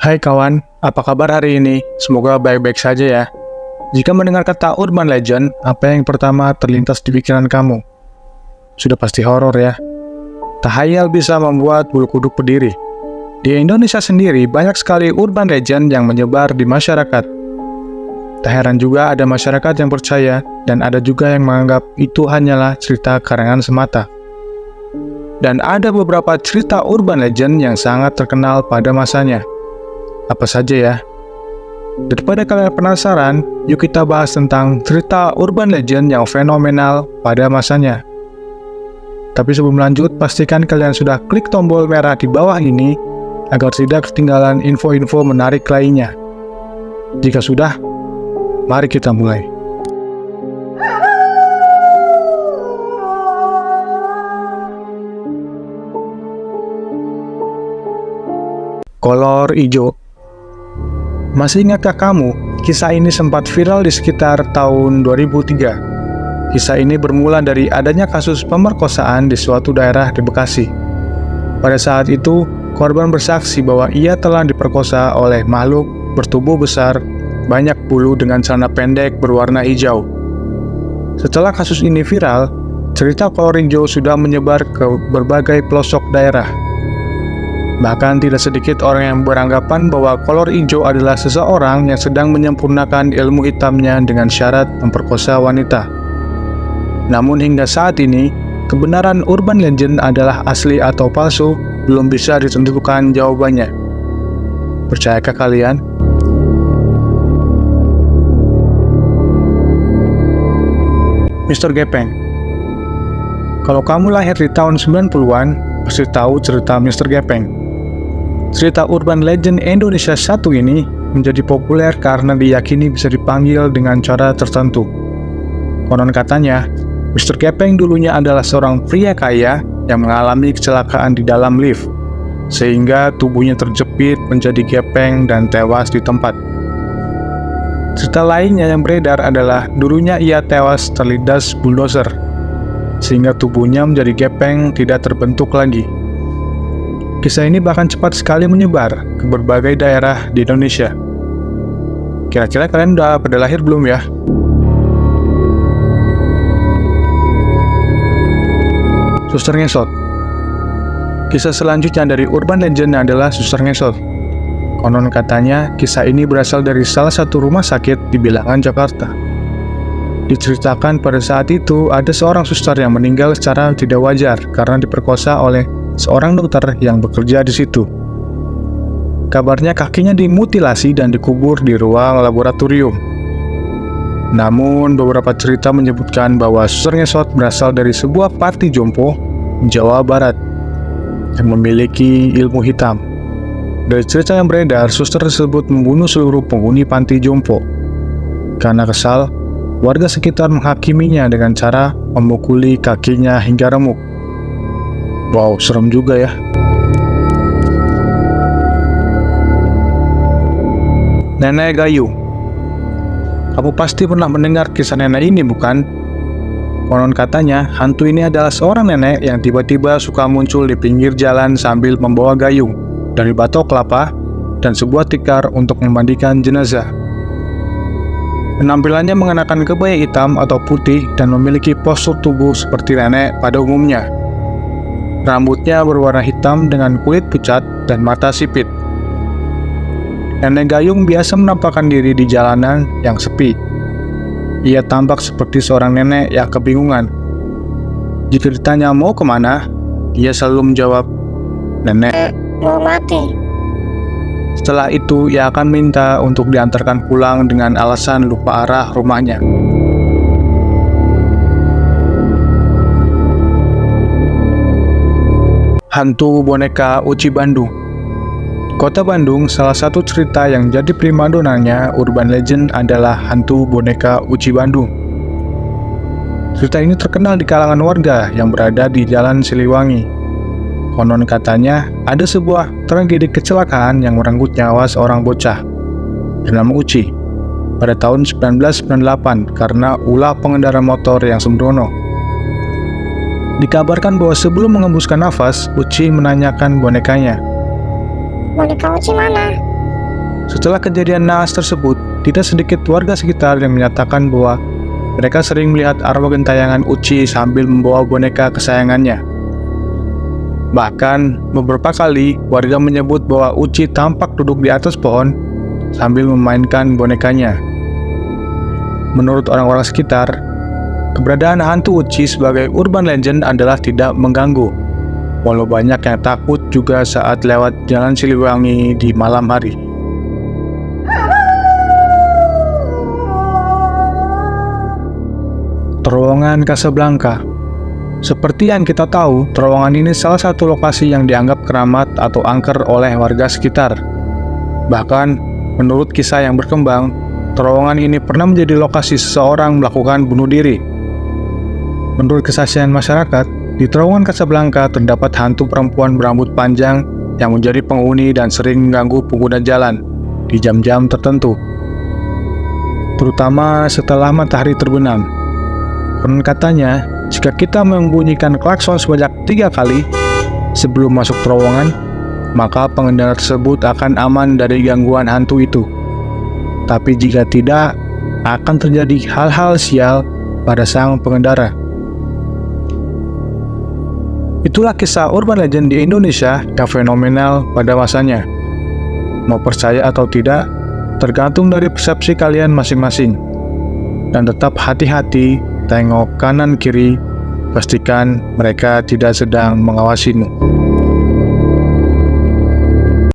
Hai kawan, apa kabar hari ini? Semoga baik-baik saja ya. Jika mendengar kata urban legend, apa yang pertama terlintas di pikiran kamu? Sudah pasti horor ya. Tahayal bisa membuat bulu kuduk berdiri. Di Indonesia sendiri, banyak sekali urban legend yang menyebar di masyarakat. Tak heran juga ada masyarakat yang percaya, dan ada juga yang menganggap itu hanyalah cerita karangan semata. Dan ada beberapa cerita urban legend yang sangat terkenal pada masanya. Apa saja ya? Daripada kalian penasaran, yuk kita bahas tentang cerita urban legend yang fenomenal pada masanya. Tapi sebelum lanjut, pastikan kalian sudah klik tombol merah di bawah ini agar tidak ketinggalan info-info menarik lainnya. Jika sudah, mari kita mulai. Kolor hijau. Masih ingatkah kamu, kisah ini sempat viral di sekitar tahun 2003. Kisah ini bermula dari adanya kasus pemerkosaan di suatu daerah di Bekasi. Pada saat itu, korban bersaksi bahwa ia telah diperkosa oleh makhluk bertubuh besar, banyak bulu dengan celana pendek berwarna hijau. Setelah kasus ini viral, cerita kolor hijau sudah menyebar ke berbagai pelosok daerah. Bahkan tidak sedikit orang yang beranggapan bahwa kolor hijau adalah seseorang yang sedang menyempurnakan ilmu hitamnya dengan syarat memperkosa wanita. Namun hingga saat ini, kebenaran urban legend adalah asli atau palsu belum bisa ditentukan jawabannya. Percayakah kalian? Mr. Gepeng. Kalau kamu lahir di tahun 90-an, pasti tahu cerita Mr. Gepeng. Cerita urban legend Indonesia satu ini menjadi populer karena diyakini bisa dipanggil dengan cara tertentu. Konon katanya, Mr. Gepeng dulunya adalah seorang pria kaya yang mengalami kecelakaan di dalam lift, sehingga tubuhnya terjepit menjadi gepeng dan tewas di tempat. Cerita lainnya yang beredar adalah dulunya ia tewas terlindas bulldozer, sehingga tubuhnya menjadi gepeng tidak terbentuk lagi. Kisah ini bahkan cepat sekali menyebar ke berbagai daerah di Indonesia. Kira-kira kalian udah pada lahir belum ya? Suster Ngesot. Kisah selanjutnya dari urban legend adalah Suster Ngesot. Konon katanya, kisah ini berasal dari salah satu rumah sakit di Bilangan, Jakarta. Diceritakan pada saat itu ada seorang suster yang meninggal secara tidak wajar karena diperkosa oleh seorang dokter yang bekerja di situ. Kabarnya kakinya dimutilasi dan dikubur di ruang laboratorium. Namun beberapa cerita menyebutkan bahwa Suster Ngesot berasal dari sebuah panti jompo Jawa Barat yang memiliki ilmu hitam. Dari cerita yang beredar, suster tersebut membunuh seluruh penghuni panti jompo. Karena kesal, warga sekitar menghakiminya dengan cara memukuli kakinya hingga remuk. Wow, serem juga ya. Nenek Gayung. Kamu pasti pernah mendengar kisah nenek ini, bukan? Konon katanya, hantu ini adalah seorang nenek yang tiba-tiba suka muncul di pinggir jalan sambil membawa gayung dari batok kelapa dan sebuah tikar untuk memandikan jenazah. Penampilannya mengenakan kebaya hitam atau putih dan memiliki postur tubuh seperti nenek pada umumnya. Rambutnya berwarna hitam dengan kulit pucat dan mata sipit. Nenek Gayung biasa menampakkan diri di jalanan yang sepi. Ia tampak seperti seorang nenek yang kebingungan. Jika ditanya mau kemana, ia selalu menjawab, "Nenek, mau mati." Setelah itu, ia akan minta untuk diantarkan pulang dengan alasan lupa arah rumahnya. Hantu boneka Uci Bandung. Kota Bandung, salah satu cerita yang jadi primadonanya urban legend adalah hantu boneka Uci Bandung. Cerita ini terkenal di kalangan warga yang berada di Jalan Siliwangi. Konon katanya, ada sebuah tragedi kecelakaan yang merenggut nyawa seorang bocah bernama Uci pada tahun 1998 karena ulah pengendara motor yang sembrono. Dikabarkan bahwa sebelum mengembuskan nafas, Uci menanyakan bonekanya, "Boneka Uci mana?" Setelah kejadian naas tersebut, tidak sedikit warga sekitar yang menyatakan bahwa mereka sering melihat arwah gentayangan Uci sambil membawa boneka kesayangannya. Bahkan, beberapa kali warga menyebut bahwa Uci tampak duduk di atas pohon sambil memainkan bonekanya. Menurut orang-orang sekitar, keberadaan hantu Uci sebagai urban legend adalah tidak mengganggu, walau banyak yang takut juga saat lewat jalan Siliwangi di malam hari. Terowongan Casablanca. Seperti yang kita tahu, terowongan ini salah satu lokasi yang dianggap keramat atau angker oleh warga sekitar. Bahkan, menurut kisah yang berkembang, terowongan ini pernah menjadi lokasi seseorang melakukan bunuh diri. Menurut kesaksian masyarakat, di terowongan Casablanca terdapat hantu perempuan berambut panjang yang menjadi penghuni dan sering mengganggu pengguna jalan di jam-jam tertentu, terutama setelah matahari terbenam. Konon katanya, jika kita membunyikan klakson sebanyak 3 kali sebelum masuk terowongan, maka pengendara tersebut akan aman dari gangguan hantu itu. Tapi jika tidak, akan terjadi hal-hal sial pada sang pengendara. Itulah kisah urban legend di Indonesia yang fenomenal pada masanya. Mau percaya atau tidak, tergantung dari persepsi kalian masing-masing. Dan tetap hati-hati, tengok kanan kiri, pastikan mereka tidak sedang mengawasimu.